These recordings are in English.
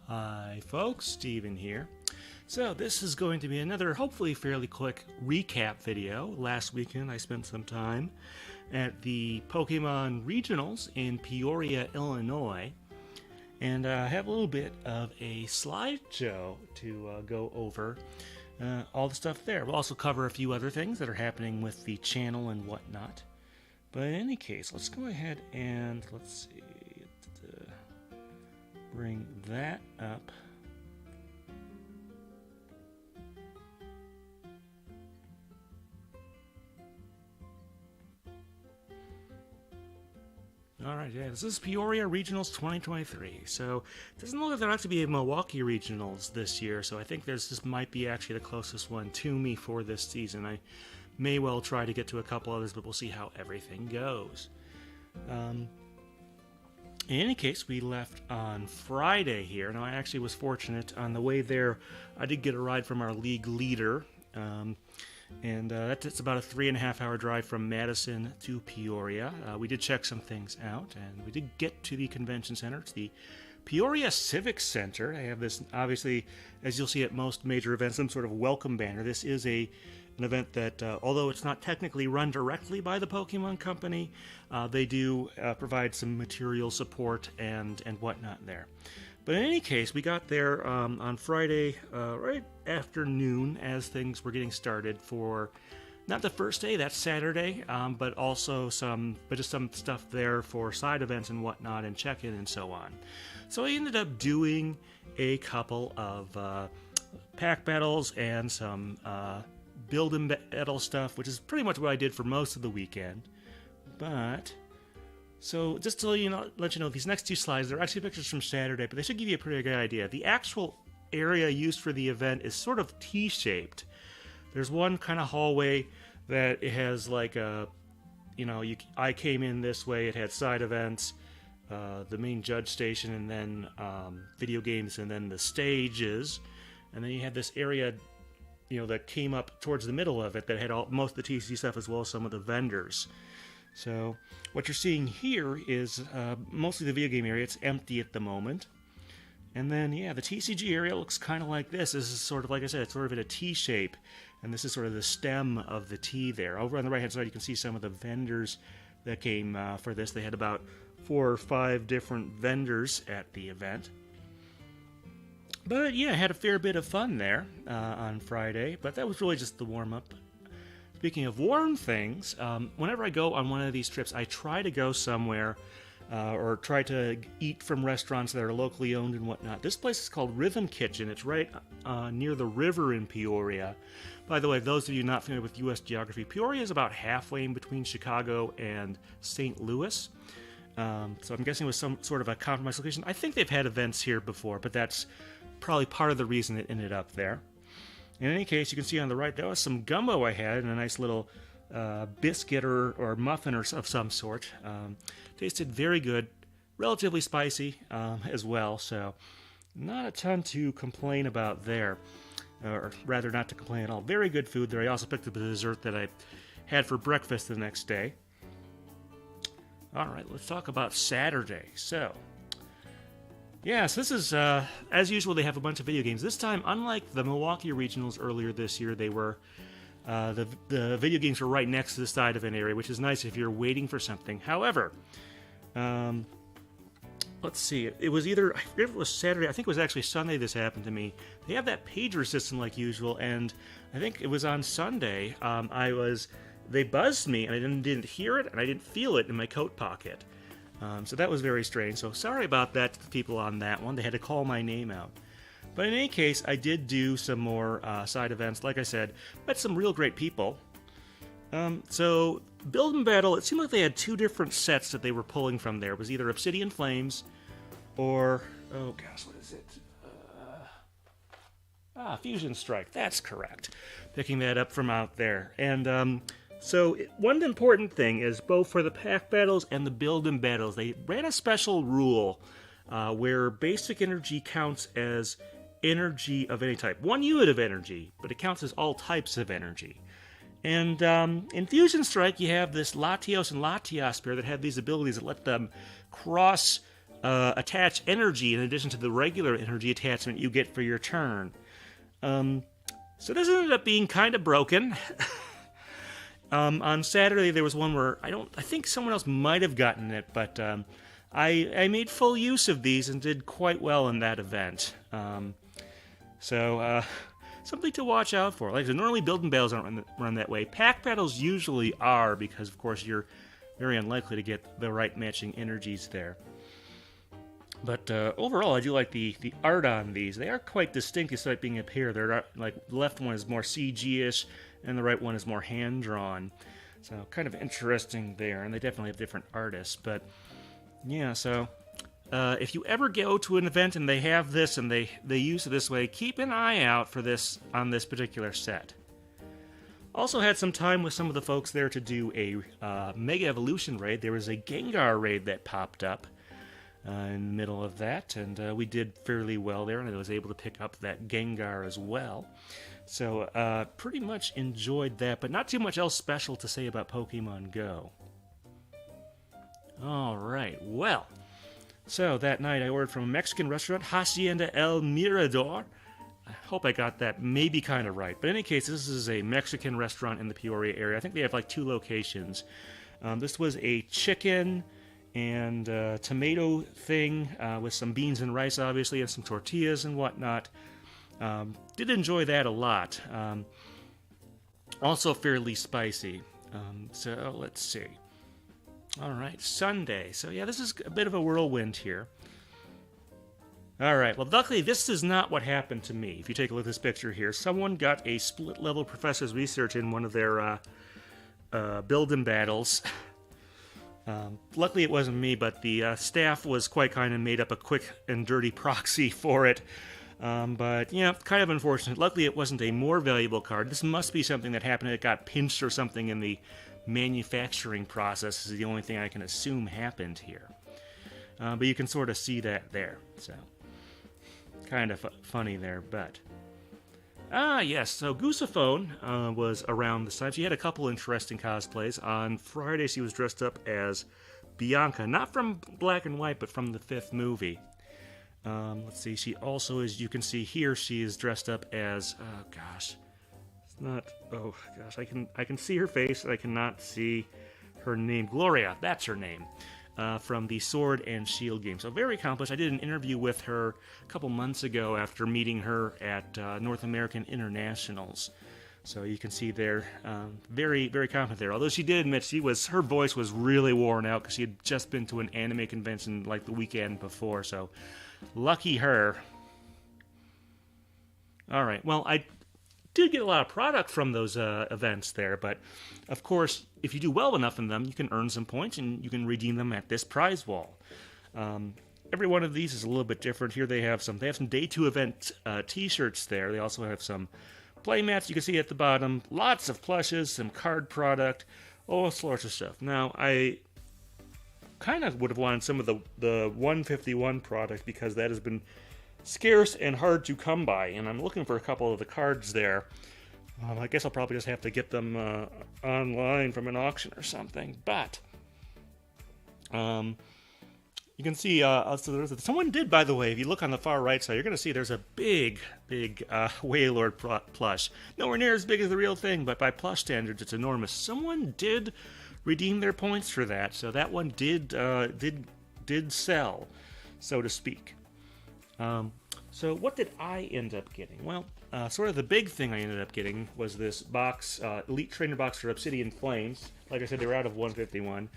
Hi folks, Steven here. So this is going to be another hopefully fairly quick recap video. Last weekend I spent some time at the Pokémon Regionals in Peoria, Illinois, and I have a little bit of a slideshow to go over all the stuff there. We'll also cover a few other things that are happening with the channel and whatnot. But in any case, let's go ahead and let's see. Bring that up. Alright, yeah, this is Peoria Regionals 2023. So, it doesn't look like there has to be a Milwaukee Regionals this year, so I think this might be actually the closest one to me for this season. I may well try to get to a couple others, but we'll see how everything goes. In any case, we left on Friday here. Now, I actually was fortunate. On the way there, I did get a ride from our league leader. That's about a 3.5-hour drive from Madison to Peoria. We did check some things out, and we did get to the convention center. It's the Peoria Civic Center. I have this, obviously, as you'll see at most major events, some sort of welcome banner. This is an event that, although it's not technically run directly by the Pokemon Company, they do provide some material support and whatnot there. But in any case, we got there on Friday, right afternoon, as things were getting started for not the first day, that's Saturday, but also just some stuff there for side events and whatnot, and check-in and so on. So I ended up doing a couple of pack battles and some build and battle stuff, which is pretty much what I did for most of the weekend. So just to let you know, these next two slides, they're actually pictures from Saturday, but they should give you a pretty good idea. The actual area used for the event is sort of T-shaped. There's one kind of hallway that it has like a, I came in this way, it had side events, the main judge station, and then video games, and then the stages, and then you had this area that came up towards the middle of it that had most of the TCG stuff as well as some of the vendors. So what you're seeing here is mostly the video game area. It's empty at the moment. And then, yeah, the TCG area looks kind of like this. This is sort of, like I said, it's sort of in a T shape. And this is sort of the stem of the T there. Over on the right-hand side, you can see some of the vendors that came for this. They had about 4 or 5 different vendors at the event. But, yeah, I had a fair bit of fun there on Friday. But that was really just the warm-up. Speaking of warm things, whenever I go on one of these trips, I try to go somewhere or try to eat from restaurants that are locally owned and whatnot. This place is called Rhythm Kitchen. It's right near the river in Peoria. By the way, those of you not familiar with U.S. geography, Peoria is about halfway in between Chicago and St. Louis. So I'm guessing it was some sort of a compromised location. I think they've had events here before, but that's probably part of the reason it ended up there. In any case, you can see on the right, that was some gumbo I had and a nice little biscuit or muffin of some sort. Tasted very good, relatively spicy as well, so not a ton to complain about there, or rather not to complain at all. Very good food there. I also picked up a dessert that I had for breakfast the next day. All right, let's talk about Saturday. So this is, as usual, they have a bunch of video games. This time, unlike the Milwaukee Regionals earlier this year, they were, the video games were right next to the side of an area, which is nice if you're waiting for something. However, let's see, it was either, I forget if it was Saturday, I think it was actually Sunday this happened to me. They have that pager system like usual, and I think it was on Sunday, they buzzed me, and I didn't hear it, and I didn't feel it in my coat pocket. So that was very strange. So sorry about that to the people on that one. They had to call my name out. But in any case, I did do some more side events. Like I said, met some real great people. So Build and Battle, it seemed like they had 2 different sets that they were pulling from there. It was either Obsidian Flames or, oh gosh, what is it? Fusion Strike. That's correct. Picking that up from out there. And so one important thing is both for the pack battles and the build and battles, they ran a special rule where basic energy counts as energy of any type. 1 unit of energy, but it counts as all types of energy. And in Fusion Strike, you have this Latios and Latios pair that have these abilities that let them cross attach energy in addition to the regular energy attachment you get for your turn. So this ended up being kind of broken. On Saturday there was one where I think someone else might have gotten it, but I made full use of these and did quite well in that event. Something to watch out for. Like I said, normally building battles aren't run that way. Pack battles usually are, because of course you're very unlikely to get the right matching energies there. But overall, I do like the art on these. They are quite distinct despite being up here. They're like, the left one is more CG-ish, and the right one is more hand-drawn. So kind of interesting there, and they definitely have different artists. But yeah, so if you ever go to an event and they have this and they use it this way, keep an eye out for this on this particular set. Also had some time with some of the folks there to do a Mega Evolution raid. There was a Gengar raid that popped up in the middle of that, and we did fairly well there, and I was able to pick up that Gengar as well. So pretty much enjoyed that, but not too much else special to say about Pokemon Go. Alright, well, so that night I ordered from a Mexican restaurant, Hacienda El Mirador. I hope I got that maybe kind of right. But in any case, this is a Mexican restaurant in the Peoria area. I think they have like 2 locations. This was a chicken and tomato thing with some beans and rice, obviously, and some tortillas and whatnot. Did enjoy that a lot. Also fairly spicy. So let's see. All right, Sunday. So yeah, this is a bit of a whirlwind here. All right, well, luckily this is not what happened to me. If you take a look at this picture here, someone got a split-level professor's research in one of their build-in battles. Luckily it wasn't me, but the staff was quite kind and made up a quick and dirty proxy for it. But, yeah, kind of unfortunate. Luckily it wasn't a more valuable card. This must be something that happened. It got pinched or something in the manufacturing process, is the only thing I can assume happened here. But you can sort of see that there, so kind of funny there, but yes, so Goosephone was around this time. She had a couple interesting cosplays. On Friday she was dressed up as Bianca, not from Black and White, but from the 5th movie. Let's see, she also, as you can see here, she is dressed up as, I can see her face, I cannot see her name. Gloria, that's her name, from the Sword and Shield game. So very accomplished. I did an interview with her a couple months ago after meeting her at North American Internationals. So you can see there, very, very confident there. Although she did admit her voice was really worn out because she had just been to an anime convention like the weekend before. So lucky her. All right, well, I did get a lot of product from those events there, but of course, if you do well enough in them, you can earn some points and you can redeem them at this prize wall. Every one of these is a little bit different. Here they have some Day 2 event t-shirts there. They also have some play mats you can see at the bottom, lots of plushes, some card product, all sorts of stuff. Now, I kind of would have wanted some of the 151 product because that has been scarce and hard to come by, and I'm looking for a couple of the cards there. I guess I'll probably just have to get them online from an auction or something, but you can see someone did, by the way, if you look on the far right side, you're going to see there's a big Wailord plush. Nowhere near as big as the real thing, but by plush standards, it's enormous. Someone did redeem their points for that, so that one did sell, so to speak. So what did I end up getting? Well, sort of the big thing I ended up getting was this box, Elite Trainer box for Obsidian Flames. Like I said, they were out of 151.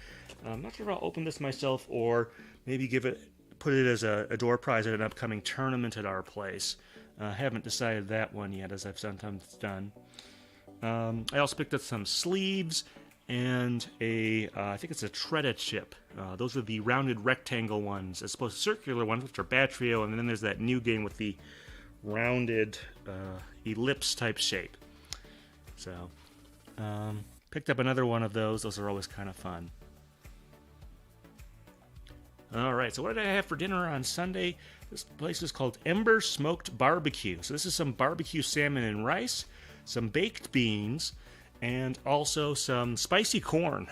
I'm not sure if I'll open this myself or maybe put it as a door prize at an upcoming tournament at our place. Haven't decided that one yet, as I've sometimes done. I also picked up some sleeves and I think it's a Tretta chip. Those are the rounded rectangle ones, as opposed to circular ones, which are Batrio, and then there's that new game with the rounded ellipse type shape. So, picked up another one of those. Those are always kind of fun. Alright, so what did I have for dinner on Sunday? This place is called Ember Smoked Barbecue. So this is some barbecue salmon and rice, some baked beans, and also some spicy corn.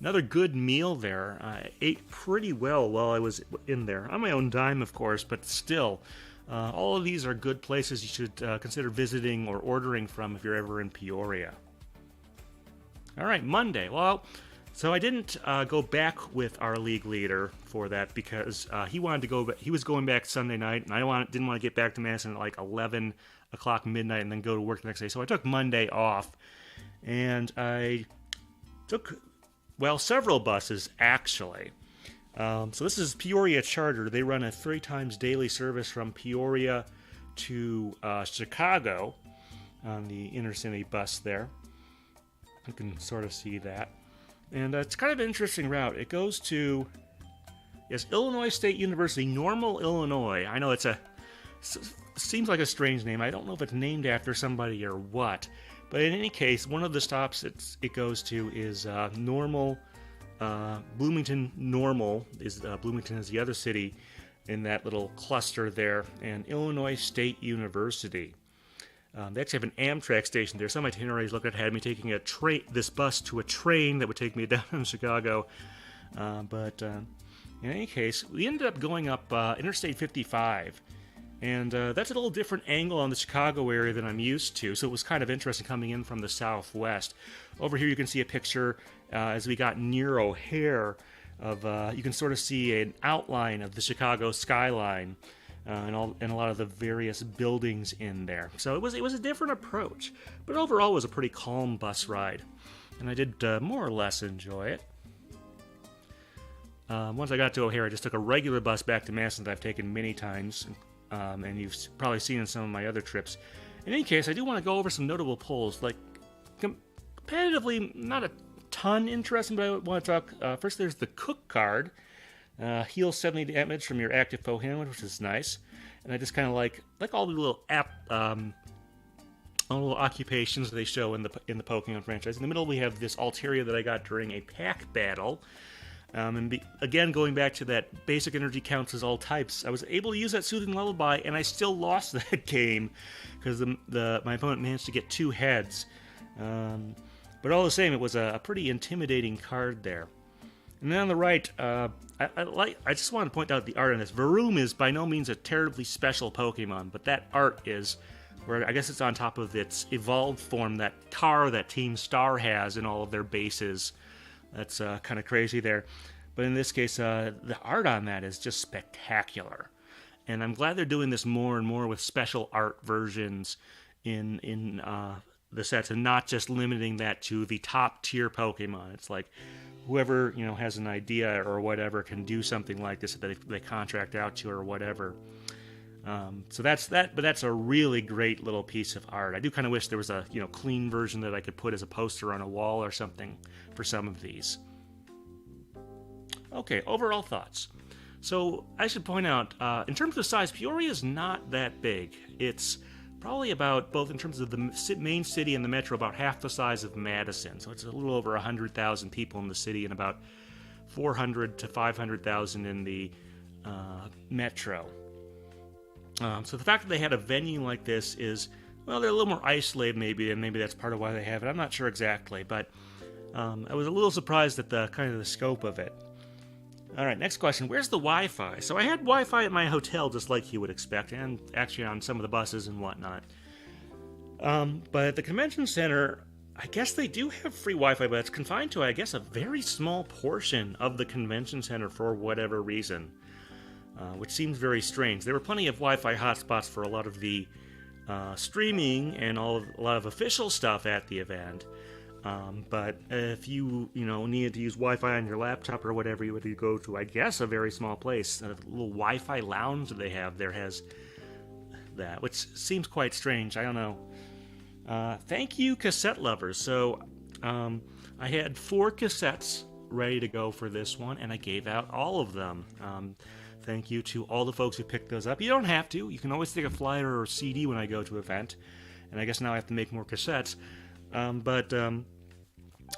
Another good meal there. I ate pretty well while I was in there. On my own dime, of course, but still. All of these are good places you should consider visiting or ordering from if you're ever in Peoria. All right, Monday. Well, so I didn't go back with our league leader for that because he wanted to go. He was going back Sunday night, and I didn't want to get back to Madison at like 11 o'clock midnight and then go to work the next day. So I took Monday off, and I took several buses actually. So this is Peoria Charter. They run a 3 times daily service from Peoria to Chicago on the intercity bus there. You can sort of see that. And it's kind of an interesting route. It goes to, Illinois State University, Normal, Illinois. I know seems like a strange name. I don't know if it's named after somebody or what. But in any case, one of the stops it goes to is Normal, Bloomington. Normal is Bloomington is the other city in that little cluster there, and Illinois State University. They actually have an Amtrak station there. Some itineraries had me taking this bus to a train that would take me down in Chicago. But in any case, we ended up going up Interstate 55. And that's a little different angle on the Chicago area than I'm used to, so it was kind of interesting coming in from the southwest. Over here you can see a picture as we got near O'Hare of, you can sort of see an outline of the Chicago skyline and a lot of the various buildings in there. So it was a different approach, but overall it was a pretty calm bus ride, and I did more or less enjoy it. Once I got to O'Hare, I just took a regular bus back to Madison that I've taken many times. And you've probably seen in some of my other trips. In any case, I do want to go over some notable polls. Like, competitively, not a ton interesting, but I want to talk. First, there's the Cook card. Heals 70 damage from your active foe handler, which is nice. And I just kind of like all the little all the little occupations they show in the Pokemon franchise. In the middle, we have this Altaria that I got during a pack battle. Again, going back to that basic energy counts as all types, I was able to use that Soothing Lullaby, and I still lost that game because my opponent managed to get 2 heads. But all the same, it was a pretty intimidating card there. And then on the right, I just want to point out the art on this. Varoom is by no means a terribly special Pokemon, but that art is, where I guess it's on top of its evolved form, that car that Team Star has in all of their bases. That's kind of crazy there. But in this case, the art on that is just spectacular. And I'm glad they're doing this more and more with special art versions in the sets, and not just limiting that to the top tier Pokemon. It's like whoever has an idea or whatever can do something like this that they contract out to or whatever. So that's that, but that's a really great little piece of art. I do kind of wish there was a clean version that I could put as a poster on a wall or something for some of these. Okay, overall thoughts. So I should point out, in terms of size, Peoria is not that big. It's probably about, both in terms of the main city and the metro, about half the size of Madison. So it's a little over 100,000 people in the city and about 400 to 500,000 in the metro. So the fact that they had a venue like this is, well, they're a little more isolated maybe, and maybe that's part of why they have it. I'm not sure exactly, but I was a little surprised at the kind of the scope of it. All right, next question. Where's the Wi-Fi? So I had Wi-Fi at my hotel, just like you would expect, and actually on some of the buses and whatnot. But at the convention center, I guess they do have free Wi-Fi, but it's confined to, I guess, a very small portion of the convention center for whatever reason. Which seems very strange. There were plenty of Wi-Fi hotspots for a lot of the streaming and a lot of official stuff at the event. But if you needed to use Wi-Fi on your laptop or whatever, you would go to, I guess, a very small place. A little Wi-Fi lounge that they have there has that, which seems quite strange. I don't know. Thank you, cassette lovers. So I had 4 cassettes ready to go for this one, and I gave out all of them. Thank you to all the folks who picked those up. You don't have to. You can always take a flyer or CD when I go to an event. And I guess now I have to make more cassettes. But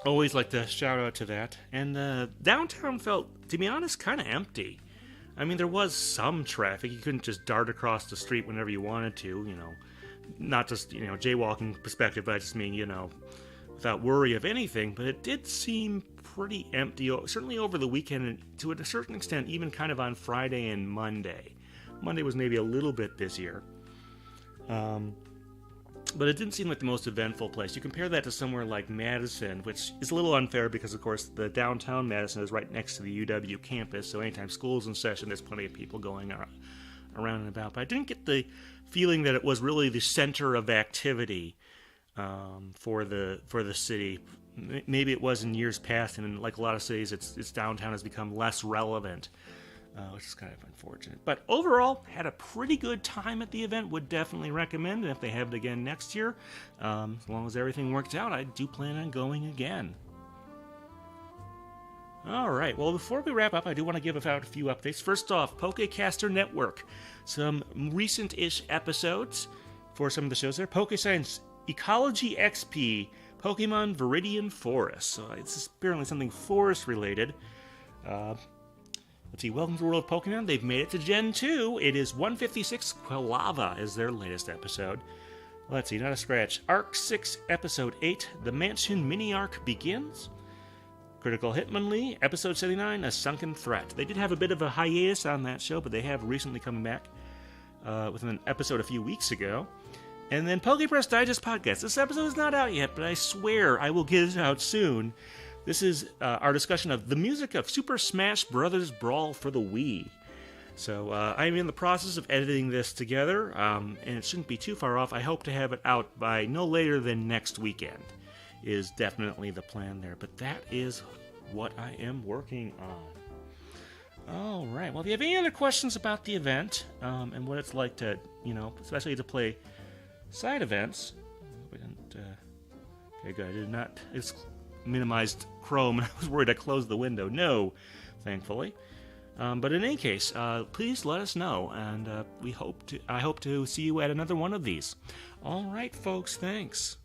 always like to shout out to that. And downtown felt, to be honest, kind of empty. I mean, there was some traffic. You couldn't just dart across the street whenever you wanted to, Not just, jaywalking perspective, but I just mean, without worry of anything. But it did seem pretty empty, certainly over the weekend, and to a certain extent even kind of on Friday and Monday. Monday was maybe a little bit busier. But it didn't seem like the most eventful place. You compare that to somewhere like Madison, which is a little unfair because, of course, the downtown Madison is right next to the UW campus, so anytime school's in session, there's plenty of people going around and about. But I didn't get the feeling that it was really the center of activity for the city. Maybe it was in years past, and like a lot of cities, its downtown has become less relevant, which is kind of unfortunate. But overall, had a pretty good time at the event. Would definitely recommend, and if they have it again next year, as long as everything works out, I do plan on going again. All right, well, before we wrap up, I do want to give out a few updates. First off, Pokecaster Network. Some recent-ish episodes for some of the shows there. PokeScience Ecology XP, Pokemon Viridian Forest. So it's apparently something forest-related. Let's see, Welcome to the World of Pokemon. They've made it to Gen 2. It is 156 Quilava is their latest episode. Let's see, not a scratch. Arc 6, Episode 8, The Mansion Mini-Arc begins. Critical Hitmonlee, Episode 79, A Sunken Threat. They did have a bit of a hiatus on that show, but they have recently come back with an episode a few weeks ago. And then Pokepress Digest Podcast. This episode is not out yet, but I swear I will get it out soon. This is our discussion of the music of Super Smash Bros. Brawl for the Wii. So I'm in the process of editing this together, and it shouldn't be too far off. I hope to have it out by no later than next weekend, is definitely the plan there. But that is what I am working on. All right. Well, if you have any other questions about the event and what it's like to, especially to play side events. We didn't. Okay, good. I did not. It's minimized Chrome, and I was worried I closed the window. No, thankfully. But in any case, please let us know, and I hope to see you at another one of these. All right, folks. Thanks.